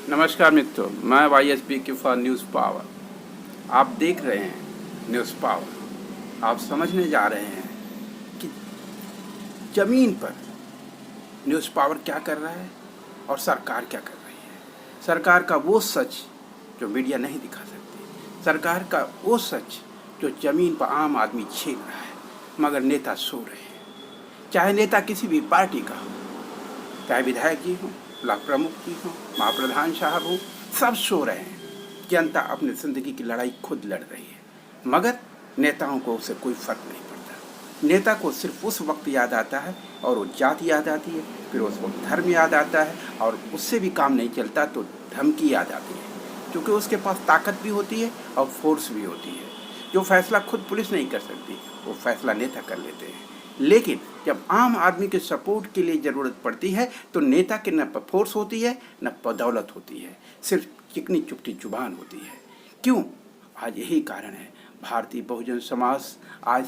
नमस्कार मित्रों, मैं YSP की फॉर न्यूज़ पावर। आप देख रहे हैं न्यूज़ पावर। आप समझने जा रहे हैं कि ज़मीन पर न्यूज़ पावर क्या कर रहा है और सरकार क्या कर रही है। सरकार का वो सच जो मीडिया नहीं दिखा सकती, सरकार का वो सच जो ज़मीन पर आम आदमी छीन रहा है, मगर नेता सो रहे हैं। चाहे नेता किसी भी पार्टी का हो, चाहे विधायक जी हों, ब्लॉक प्रमुख जी हों, महाप्रधान साहब हों, सब सो रहे हैं। जनता अपनी ज़िंदगी की लड़ाई खुद लड़ रही है, मगर नेताओं को उससे कोई फ़र्क नहीं पड़ता। नेता को सिर्फ उस वक्त याद आता है और वो जाति याद आती है, फिर उस वक्त धर्म याद आता है, और उससे भी काम नहीं चलता तो धमकी याद आती है, क्योंकि उसके पास ताकत भी होती है और फोर्स भी होती है। जो फैसला खुद पुलिस नहीं कर सकती, वो फैसला नेता कर लेते हैं। लेकिन जब आम आदमी के सपोर्ट के लिए ज़रूरत पड़ती है तो नेता के न फोर्स होती है न दौलत होती है, सिर्फ चिकनी चुपटी जुबान होती है। क्यों? आज यही कारण है। भारतीय बहुजन समाज आज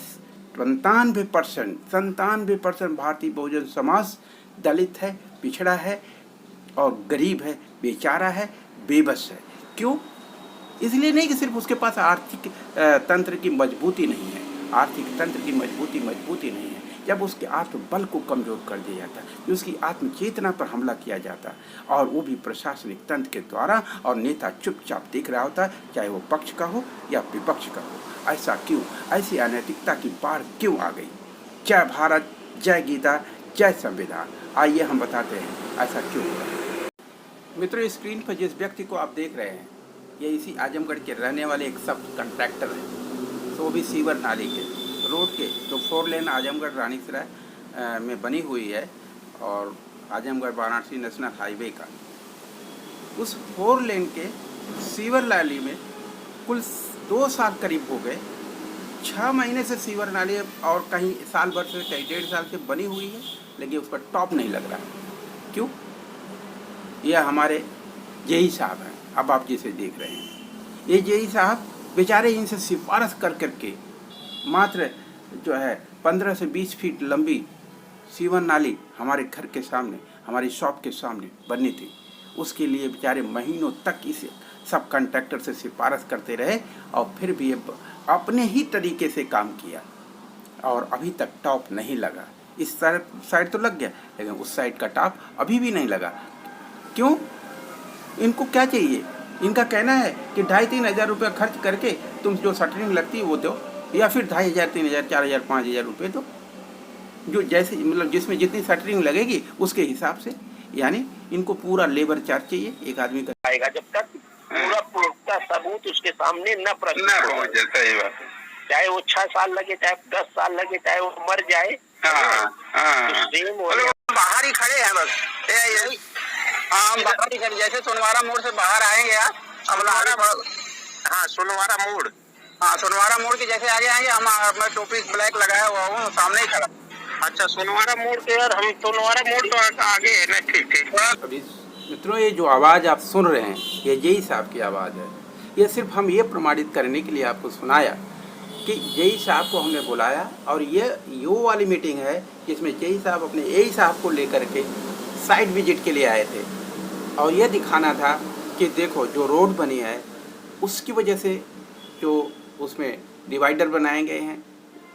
97% भारतीय बहुजन समाज दलित है, पिछड़ा है और गरीब है, बेचारा है, बेबस है। क्यों? इसलिए नहीं कि सिर्फ उसके पास आर्थिक तंत्र की मजबूती नहीं है, आर्थिक तंत्र की मजबूती नहीं है। जब उसके आत्मबल को कमज़ोर कर दिया जाता है, उसकी आत्मचेतना पर हमला किया जाता है, और वो भी प्रशासनिक तंत्र के द्वारा, और नेता चुपचाप देख रहा होता है, चाहे वो पक्ष का हो या विपक्ष का हो। ऐसा क्यों? ऐसी अनैतिकता की बाढ़ क्यों आ गई? जय भारत, जय गीता, जय संविधान। आइए हम बताते हैं ऐसा क्यों हुआ। मित्रों, स्क्रीन पर जिस व्यक्ति को आप देख रहे हैं, ये इसी आजमगढ़ के रहने वाले एक सब कंट्रैक्टर हैं, तो वो भी सीवर नाली के रोड के जो 4 लेन आजमगढ़ रानीसराय में बनी हुई है, और आजमगढ़ वाराणसी नेशनल हाईवे का, उस 4 लेन के सीवर नाली में कुल 2 साल करीब हो गए। 6 महीने से सीवर नाली, और कहीं साल भर से, कहीं 1.5 साल से बनी हुई है, लेकिन उस पर टॉप नहीं लग रहा है। क्यों? यह हमारे जेई साहब हैं, अब आप जिसे देख रहे हैं। ये जेई साहब बेचारे इनसे सिफारिश कर करके मात्र जो है 15 से 20 फीट लंबी सीवर नाली हमारे घर के सामने, हमारी शॉप के सामने बननी थी। उसके लिए बेचारे महीनों तक इस सब कॉन्ट्रैक्टर से सिफारिश करते रहे, और फिर भी अपने ही तरीके से काम किया, और अभी तक टॉप नहीं लगा। इस साइड तो लग गया, लेकिन उस साइड का टॉप अभी भी नहीं लगा। क्यों? इनको क्या चाहिए? इनका कहना है कि 2,500-3 हज़ार रुपये खर्च करके तुम जो शटरिंग लगती है वो दो, या फिर 2,500, 3,000, 4,000, 5,000 रुपये दो, जो जैसे मतलब जिसमें जितनी शटरिंग लगेगी उसके हिसाब से। यानी इनको पूरा लेबर चार्ज चाहिए एक आदमी का। आएगा जब तक पूरा पुख्ता सबूत उसके सामने न प्रस्तुत हो जाए, चाहे वो 6 साल लगे, चाहे 10 साल लगे, चाहे वो मर जाए, तो बाहर ही खड़े हैं बस। यही हम बाहर ही खड़े, जैसे सोनवारा मोड़ से बाहर आएंगे आप, सोनवारा मोड़, सोनवारा मोड़ के जैसे आगे आएंगे, हम अपना टोपी ब्लैक लगाया हुआ हूँ, सामने ही खड़ा। अच्छा, सोनवारा मोड़ के, यार हम सोनवारा मोड़ तो आगे है ना। ठीक ठीक। अभी मित्रों, ये जो आवाज़ आप सुन रहे हैं, ये जेई साहब की आवाज़ है। ये सिर्फ हम ये प्रमाणित करने के लिए आपको सुनाया कि जेई साहब को हमने बुलाया, और ये वो वाली मीटिंग है जिसमें जेई साहब अपने एई साहब को लेकर के साइट विजिट के लिए आए थे, और ये दिखाना था कि देखो जो रोड बनी है उसकी वजह से जो उसमें डिवाइडर बनाए गए हैं,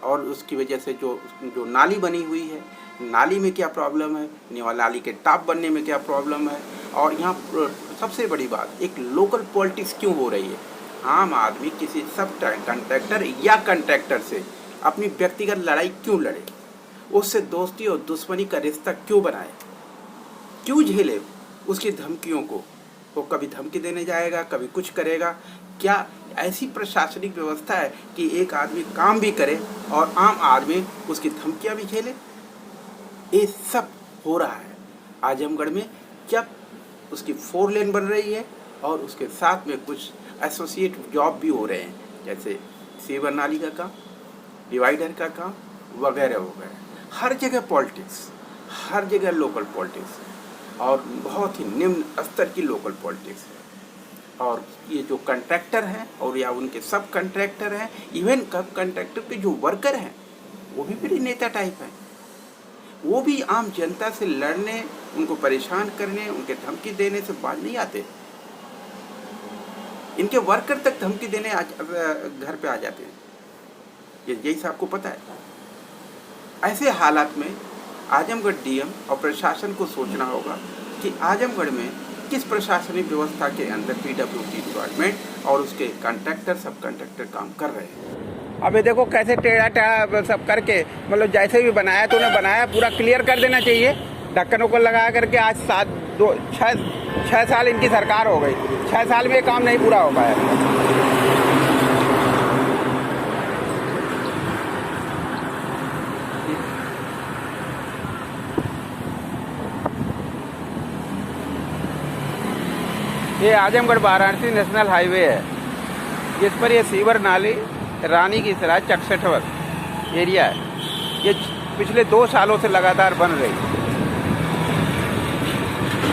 और उसकी वजह से जो नाली बनी हुई है, नाली में क्या प्रॉब्लम है, नाली के टॉप बनने में क्या प्रॉब्लम है, और यहाँ सबसे बड़ी बात, एक लोकल पॉलिटिक्स क्यों हो रही है। आम आदमी किसी सब कॉन्ट्रैक्टर या कॉन्ट्रैक्टर से अपनी व्यक्तिगत लड़ाई क्यों लड़े, उससे दोस्ती और दुश्मनी का रिश्ता क्यों बनाए, क्यों झेले उसकी धमकियों को। वो कभी धमकी देने जाएगा, कभी कुछ करेगा। क्या ऐसी प्रशासनिक व्यवस्था है कि एक आदमी काम भी करे और आम आदमी उसकी धमकियां भी झेले? ये सब हो रहा है आजमगढ़ में, जब उसकी 4 लेन बन रही है और उसके साथ में कुछ एसोसिएट जॉब भी हो रहे हैं, जैसे सीवर नाली का काम, डिवाइडर का काम, वगैरह वगैरह। हर जगह पॉलिटिक्स, हर जगह लोकल पॉलिटिक्स, और बहुत ही निम्न स्तर की लोकल पॉलिटिक्स है। और ये जो कॉन्ट्रैक्टर हैं और या उनके सब कॉन्ट्रैक्टर हैं, इवन कॉन्ट्रैक्टर के जो वर्कर हैं, वो भी बड़े नेता टाइप हैं। वो भी आम जनता से लड़ने, उनको परेशान करने, उनके धमकी देने से बाज नहीं आते। इनके वर्कर तक धमकी देने घर पे आ जाते हैं। ये यही साहब को पता है। ऐसे हालात में आजमगढ़ डीएम और प्रशासन को सोचना होगा कि आजमगढ़ में किस प्रशासनिक व्यवस्था के अंदर पीडब्ल्यूडी डिपार्टमेंट और उसके कॉन्ट्रैक्टर सब कॉन्ट्रैक्टर काम कर रहे हैं। अब ये देखो कैसे टेढ़ा टेढ़ा सब करके, मतलब जैसे भी बनाया तो उन्हें बनाया, पूरा क्लियर कर देना चाहिए। ढक्कन उक्कन लगा करके आज 6 साल इनकी सरकार हो गई, 6 साल में ये काम नहीं पूरा हो पाया। ये आजमगढ़ वाराणसी नेशनल हाईवे है, जिस पर ये सीवर नाली रानी की सराय 66 एरिया है। ये पिछले 2 सालों से लगातार बन रही है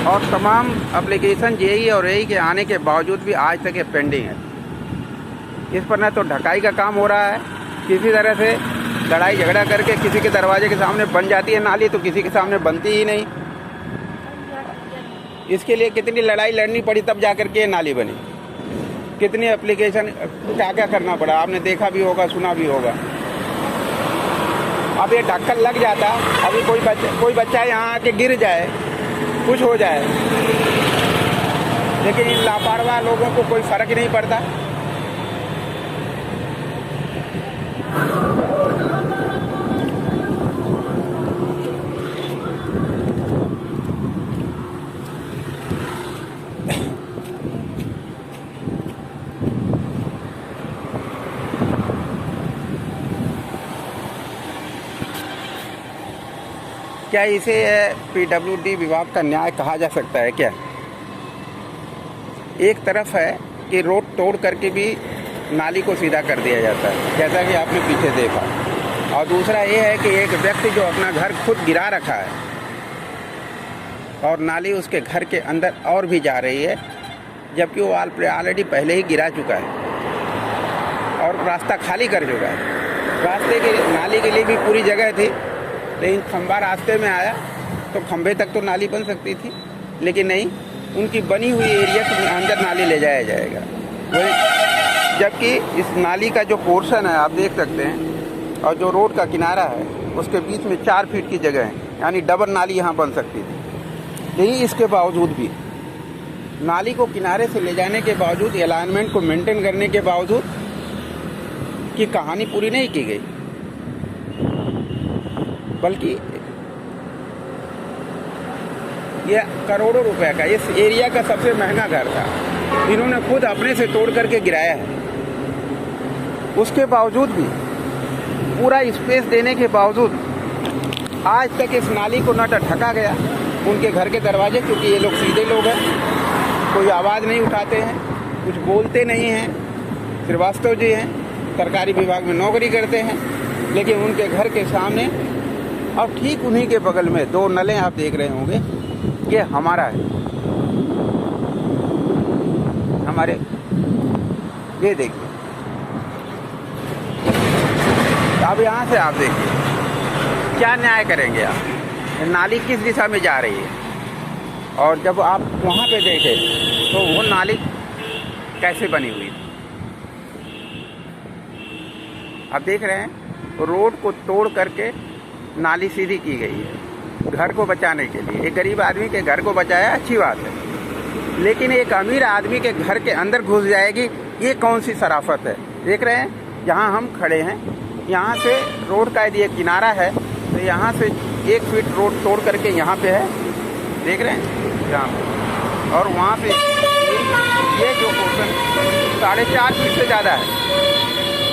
और तमाम एप्लीकेशन जेई और एई के आने के बावजूद भी आज तक ये पेंडिंग है। इस पर न तो ढकाई का काम हो रहा है, किसी तरह से लड़ाई झगड़ा करके किसी के दरवाजे के सामने बन जाती है नाली, तो किसी के सामने बनती ही नहीं। इसके लिए कितनी लड़ाई लड़नी पड़ी तब जाकर के ये नाली बनी, कितनी एप्लीकेशन क्या क्या करना पड़ा, आपने देखा भी होगा, सुना भी होगा। अब ये ढक्कन लग जाता, अभी कोई बच्चा यहाँ आके गिर जाए, कुछ हो जाए, लेकिन इन लापरवाह लोगों को कोई फर्क नहीं पड़ता। क्या इसे पीडब्ल्यूडी विभाग का न्याय कहा जा सकता है क्या? एक तरफ है कि रोड तोड़ करके भी नाली को सीधा कर दिया जाता है, जैसा कि आपने पीछे देखा, और दूसरा ये है कि एक व्यक्ति जो अपना घर खुद गिरा रखा है और नाली उसके घर के अंदर और भी जा रही है, जबकि वो ऑलरेडी पहले ही गिरा चुका है और रास्ता खाली कर चुका है। रास्ते की नाली के लिए भी पूरी जगह थी, लेकिन खंबा रास्ते में आया तो खंबे तक तो नाली बन सकती थी, लेकिन नहीं, उनकी बनी हुई एरिया के अंदर नाली ले जाया जाएगा। वही जबकि इस नाली का जो पोर्शन है आप देख सकते हैं, और जो रोड का किनारा है उसके बीच में 4 फीट की जगह है, यानी डबल नाली यहाँ बन सकती थी। लेकिन इसके बावजूद भी नाली को किनारे से ले जाने के बावजूद, अलाइनमेंट को मेंटेन करने के बावजूद की कहानी पूरी नहीं की गई, बल्कि ये करोड़ों रुपए का, इस एरिया का सबसे महंगा घर था, इन्होंने खुद अपने से तोड़ करके गिराया है। उसके बावजूद भी, पूरा स्पेस देने के बावजूद आज तक इस नाली को न तो ढका गया उनके घर के दरवाजे, क्योंकि ये लोग सीधे लोग हैं, कोई आवाज़ नहीं उठाते हैं, कुछ बोलते नहीं हैं। श्रीवास्तव जी हैं, सरकारी विभाग में नौकरी करते हैं, लेकिन उनके घर के सामने और ठीक उन्हीं के बगल में 2 नलें आप देख रहे होंगे, ये हमारा है, हमारे, ये देखिए। अब यहाँ से आप देखिए क्या न्याय करेंगे आप, नाली किस दिशा में जा रही है, और जब आप वहाँ पे देखें तो वो नाली कैसे बनी हुई थी। आप देख रहे हैं रोड को तोड़ करके नाली सीधी की गई है घर को बचाने के लिए। एक गरीब आदमी के घर को बचाया, अच्छी बात है, लेकिन एक अमीर आदमी के घर के अंदर घुस जाएगी, ये कौन सी शराफत है। देख रहे हैं जहाँ हम खड़े हैं, यहाँ से रोड का यदि किनारा है तो यहाँ से 1 फीट रोड तोड़ करके यहाँ पे है, देख रहे हैं यहाँ पे, और वहाँ पे ये जो पोर्शन 4.5 फीट से ज़्यादा है,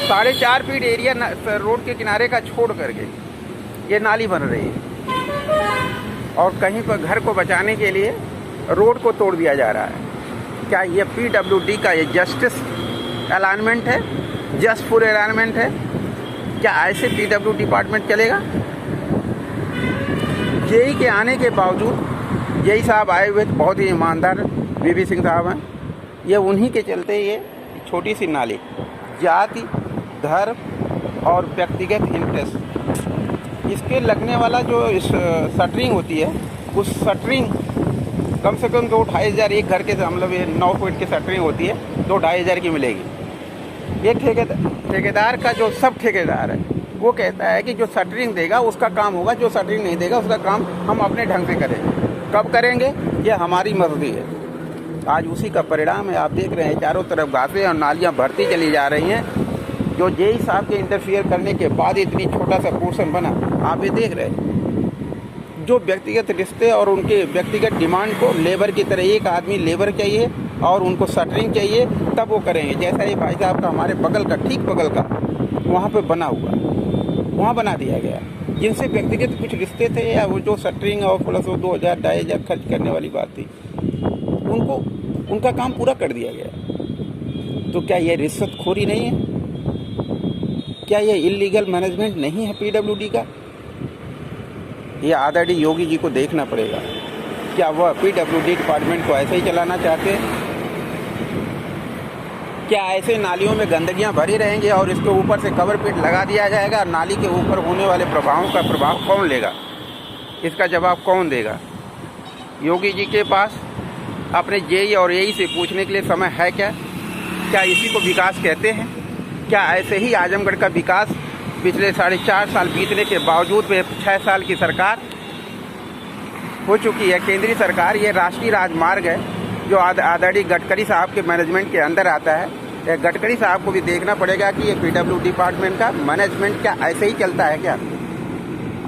4.5 फीट एरिया रोड के किनारे का छोड़ करके ये नाली बन रही है, और कहीं पर घर को बचाने के लिए रोड को तोड़ दिया जा रहा है। क्या ये पीडब्ल्यूडी का ये जस्टिस अलाइनमेंट है, जस्टफुल अलाइनमेंट है? क्या ऐसे पीडब्ल्यूडी डिपार्टमेंट चलेगा? जेई के आने के बावजूद, जेई साहब आए हुए बहुत ही ईमानदार वीबी सिंह साहब हैं, ये उन्हीं के चलते ये छोटी सी नाली जाति, धर्म और व्यक्तिगत इंटरेस्ट, इसके लगने वाला जो शटरिंग होती है, उस शटरिंग कम से कम 2-2.5 हज़ार एक घर के, मतलब ये 9 फीट की शटरिंग होती है, 2-2.5 हज़ार की मिलेगी। ये ठेकेदार का जो सब ठेकेदार है वो कहता है कि जो शटरिंग देगा उसका काम होगा, जो शटरिंग नहीं देगा उसका काम हम अपने ढंग से करेंगे। कब करेंगे ये हमारी मर्जी है। आज उसी का परिणाम है। आप देख रहे हैं चारों तरफ घासें और नालियाँ भरती चली जा रही हैं। जो जेई साहब के इंटरफियर करने के बाद इतनी छोटा सा पोर्शन बना, आप ये देख रहे हैं। जो व्यक्तिगत रिश्ते और उनके व्यक्तिगत डिमांड को लेबर की तरह, एक आदमी लेबर चाहिए और उनको शटरिंग चाहिए तब वो करेंगे। जैसा ये भाई साहब का हमारे बगल का, ठीक बगल का, वहाँ पे बना हुआ, वहाँ बना दिया गया। जिनसे व्यक्तिगत कुछ रिश्ते थे या वो जो शटरिंग और प्लस वो 2,000-2,500 हज़ार खर्च करने वाली बात थी, उनको उनका काम पूरा कर दिया गया। तो क्या ये रिश्वतखोरी नहीं है? क्या ये इलीगल मैनेजमेंट नहीं है पीडब्ल्यूडी का? ये आदरणीय योगी जी को देखना पड़ेगा। क्या वह पीडब्ल्यूडी डिपार्टमेंट को ऐसे ही चलाना चाहते हैं? क्या ऐसे नालियों में गंदगियां भरी रहेंगे और इसके ऊपर से कवर पीट लगा दिया जाएगा? नाली के ऊपर होने वाले प्रभावों का प्रभाव कौन लेगा? इसका जवाब कौन देगा? योगी जी के पास अपने जेई और एई से पूछने के लिए समय है क्या? क्या इसी को विकास कहते हैं? क्या ऐसे ही आजमगढ़ का विकास पिछले 4.5 साल बीतने के बावजूद में 6 साल की सरकार हो चुकी है, केंद्रीय सरकार, ये राष्ट्रीय राजमार्ग है जो आदरणीय गडकरी साहब के मैनेजमेंट के अंदर आता है। गडकरी साहब को भी देखना पड़ेगा कि ये पीडब्ल्यू डिपार्टमेंट का मैनेजमेंट क्या ऐसे ही चलता है क्या?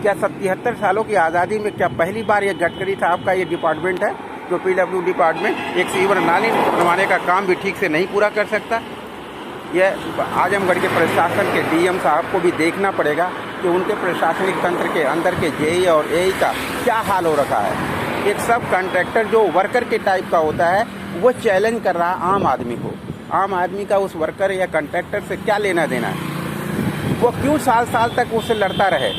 77 सालों की आज़ादी में क्या पहली बार ये गडकरी साहब का ये डिपार्टमेंट है जो पीडब्ल्यू डिपार्टमेंट एक सीवर नाली बनवाने का काम भी ठीक से नहीं पूरा कर सकता? यह आजमगढ़ के प्रशासन के डीएम साहब को भी देखना पड़ेगा कि उनके प्रशासनिक तंत्र के अंदर के जेई और एई का क्या हाल हो रखा है। एक सब कॉन्ट्रैक्टर जो वर्कर के टाइप का होता है वो चैलेंज कर रहा आम आदमी को। आम आदमी का उस वर्कर या कॉन्ट्रैक्टर से क्या लेना देना है? वो क्यों साल तक उससे लड़ता रहे?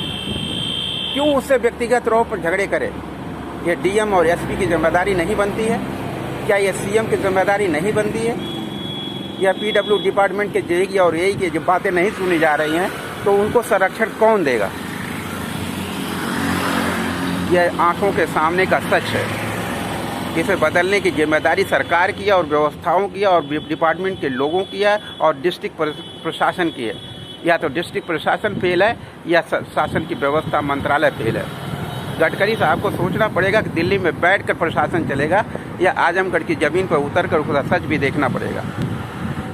क्यों उससे व्यक्तिगत तौर पर झगड़े करे? ये डीएम और एसपी की जिम्मेदारी नहीं बनती है? क्या ये सीएम की जिम्मेदारी नहीं बनती है? या पीडब्ल्यू डिपार्टमेंट के जेई और एई की जब बातें नहीं सुनी जा रही हैं तो उनको संरक्षण कौन देगा? यह आंखों के सामने का सच है। इसे बदलने की जिम्मेदारी सरकार की है और व्यवस्थाओं की है और डिपार्टमेंट के लोगों की है और डिस्ट्रिक्ट प्रशासन की है। या तो डिस्ट्रिक्ट प्रशासन फेल है या शासन की व्यवस्था मंत्रालय फेल है। गडकरी साहब को सोचना पड़ेगा कि दिल्ली में बैठकर प्रशासन चलेगा या आजमगढ़ की ज़मीन पर उतरकर उसका सच भी देखना पड़ेगा।